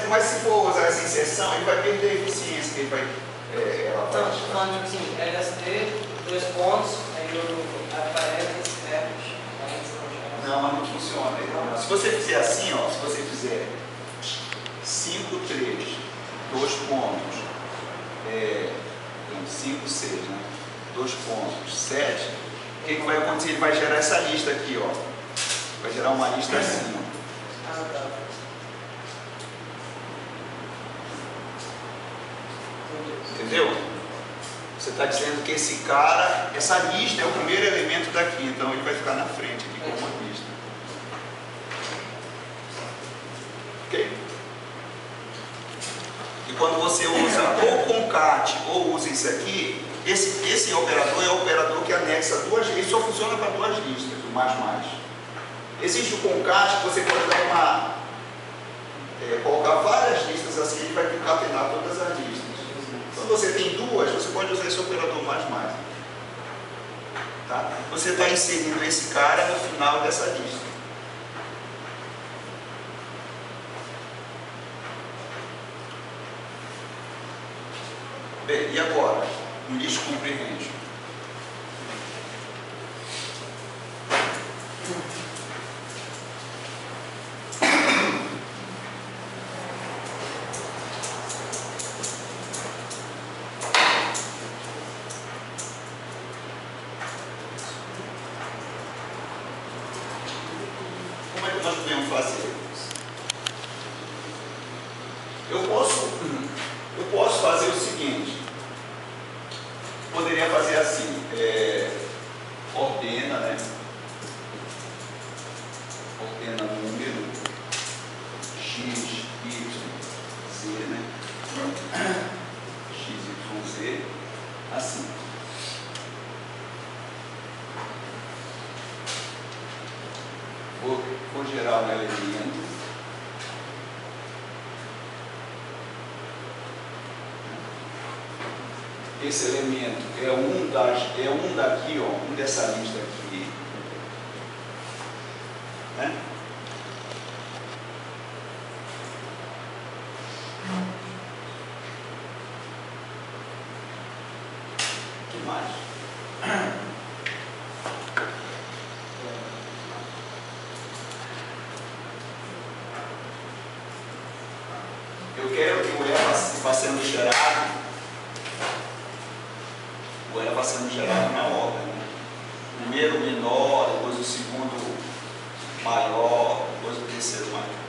Mas se for usar essa inserção, ele vai perder a eficiência que ele vai. Ela então, vai. falando assim, LST, 2 pontos, aí o parênteses, Não, mas não funciona. Se você fizer assim, ó, se você fizer 5, 3, 2 pontos, 5, 6, né? 2 pontos, 7, o que vai acontecer? Ele vai gerar essa lista aqui, ó. Vai gerar uma lista assim, ó. Entendeu? Você está dizendo que esse cara, essa lista é o primeiro elemento daqui, então ele vai ficar na frente aqui como uma lista. Ok? E quando você usa ou concat ou usa isso aqui, esse operador é o operador que anexa duas, ele só funciona para duas listas, o mais. Existe o concat, que você pode dar colocar várias listas assim, ele vai concatenar todas as listas. Quando você tem duas, você pode usar esse operador mais. Tá? Você está inserindo esse cara no final dessa lista. Bem, e agora? No list comprehension. Como é que nós podemos fazer? Eu posso fazer o seguinte. Poderia fazer assim, ordena, né? Ordena número x, y, z, né? x, y, z, assim. Vou gerar um elemento. Esse elemento é um daqui, ó, um dessa lista aqui, né? O que mais? Eu quero que o E vá sendo gerado. O E vai sendo gerado na ordem. Né? Primeiro o menor, depois o segundo maior, depois o terceiro maior.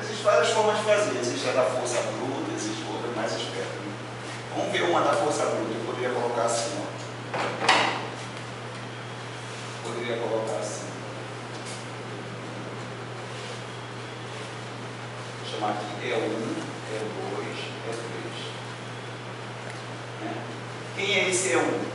Existem várias formas de fazer. Existe a da força bruta, existe outra mais esperta. Né? Vamos ver uma da força bruta. Eu poderia colocar assim, ó. Poderia colocar assim. Vou chamar aqui E1, E2, E3. Né? Quem é esse E1?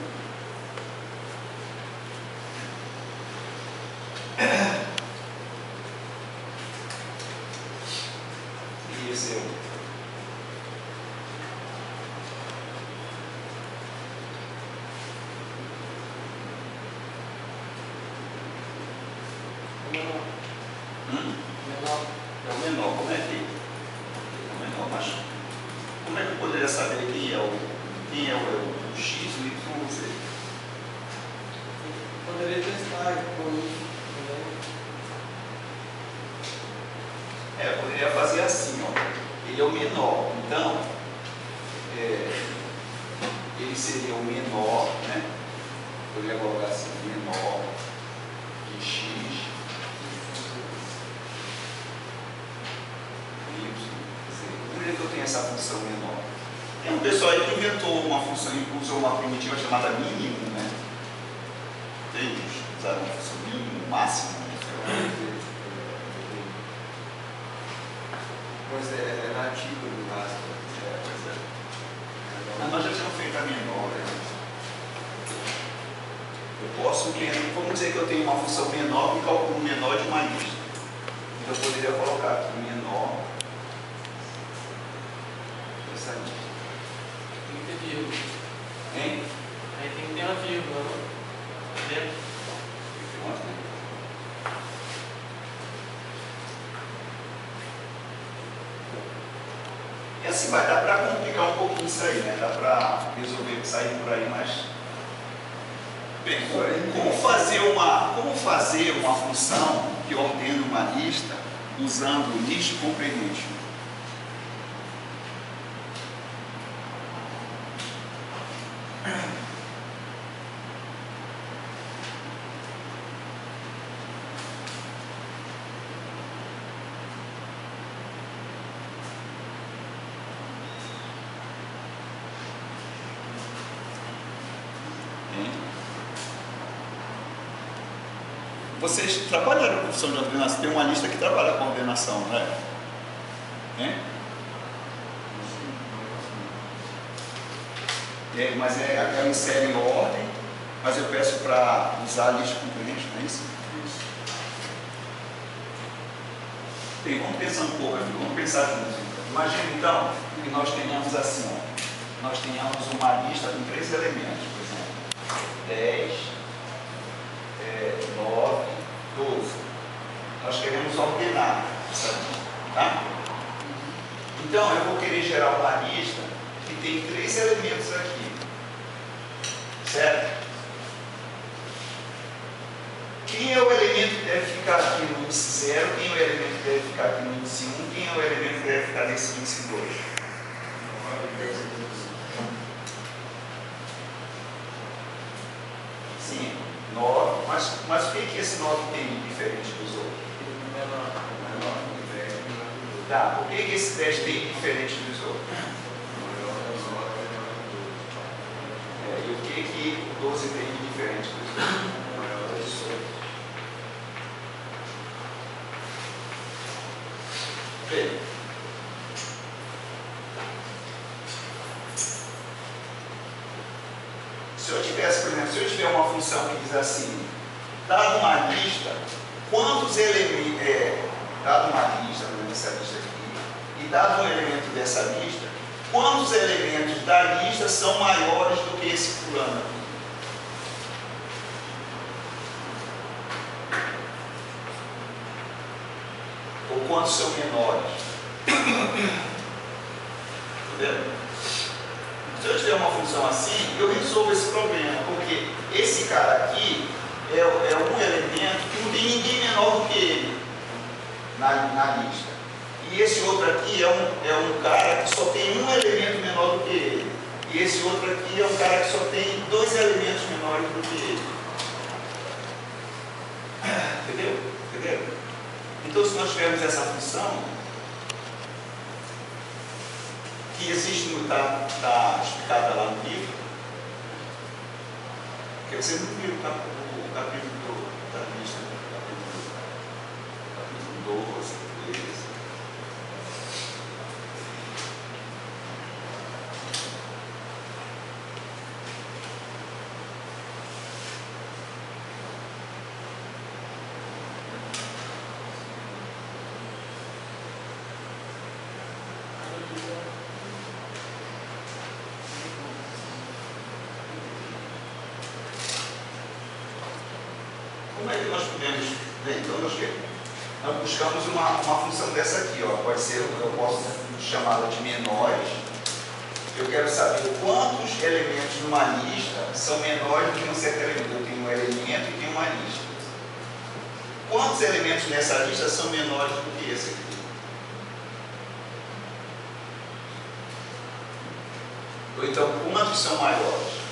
É o menor, como é que? É o menor, mas como é que eu poderia saber quem é o X, o Y ou o Z? Poderia testar por isso. Poderia fazer assim, ó. Ele é o menor, então ele seria o menor, né? Poderia colocar assim, menor de X. Que eu tenho essa função menor. Tem um pessoal aí que inventou uma função, usou uma primitiva chamada mínimo, né? Tem uns usaram uma função mínimo, máximo, né? Pois é nativo do máximo. Mas nós já tínhamos feito a menor. Né? Eu posso, vamos dizer que eu tenho uma função menor que calcula o menor de uma lista. Então eu poderia colocar aqui menor dessa lista. Tem que ter vírgula. Hein? Aí tem que ter uma vírgula, né? Dentro. E assim vai dar para complicar um pouquinho isso aí, né? Dá para resolver sair por aí, mas. Bem, como fazer uma função que ordena uma lista usando list comprehension? Vocês trabalharam com função de ordenação? Tem uma lista que trabalha com ordenação, não é? Mas ela insere em ordem, mas eu peço para usar a lista comprehension, não é isso? Bem, vamos pensar um pouco aqui, vamos pensar juntos. Imagina então que nós tenhamos assim, ó, nós tenhamos uma lista com 3 elementos, por exemplo, 10, 9, 12. Nós queremos ordenar essa lista, tá? Então eu vou querer gerar uma lista que tem 3 elementos aqui, certo? Quem é o elemento que deve ficar aqui no índice 0? Quem é o elemento que deve ficar aqui no índice 1? Quem é o elemento que deve ficar nesse índice 2? Sim, 9. Mas o que esse 9 tem de diferente dos outros? Tá, por que esse 10 tem de diferente dos outros? E o que o 12 tem de diferente dos outros? Bem, se eu tivesse, por exemplo, se eu tiver uma função que diz assim, dado uma lista, quantos elementos, dado uma lista, por exemplo, essa lista aqui, e dado um elemento dessa lista, quantos elementos da lista são maiores do que esse fulano aqui? Ou quantos são menores? Entendeu? Se eu tiver uma função assim, eu resolvo esse problema, porque esse cara aqui é um elemento que não tem ninguém menor do que ele na lista. E esse outro aqui é um cara que só tem um elemento menor do que ele. E esse outro aqui é um cara que só tem 2 elementos menores do que ele. Entendeu? Então, se nós tivermos essa função, que existe, está explicada lá no livro, porque você não viu o capítulo da lista, capítulo 12, 13. Como é que nós podemos ver? Então nós buscamos uma função dessa aqui, ó. Pode ser, eu posso chamá-la de menores. Eu quero saber quantos elementos numa lista são menores do que um certo elemento. Eu tenho um elemento e tenho uma lista. Quantos elementos nessa lista são menores do que esse aqui? Ou então, quantos são maiores?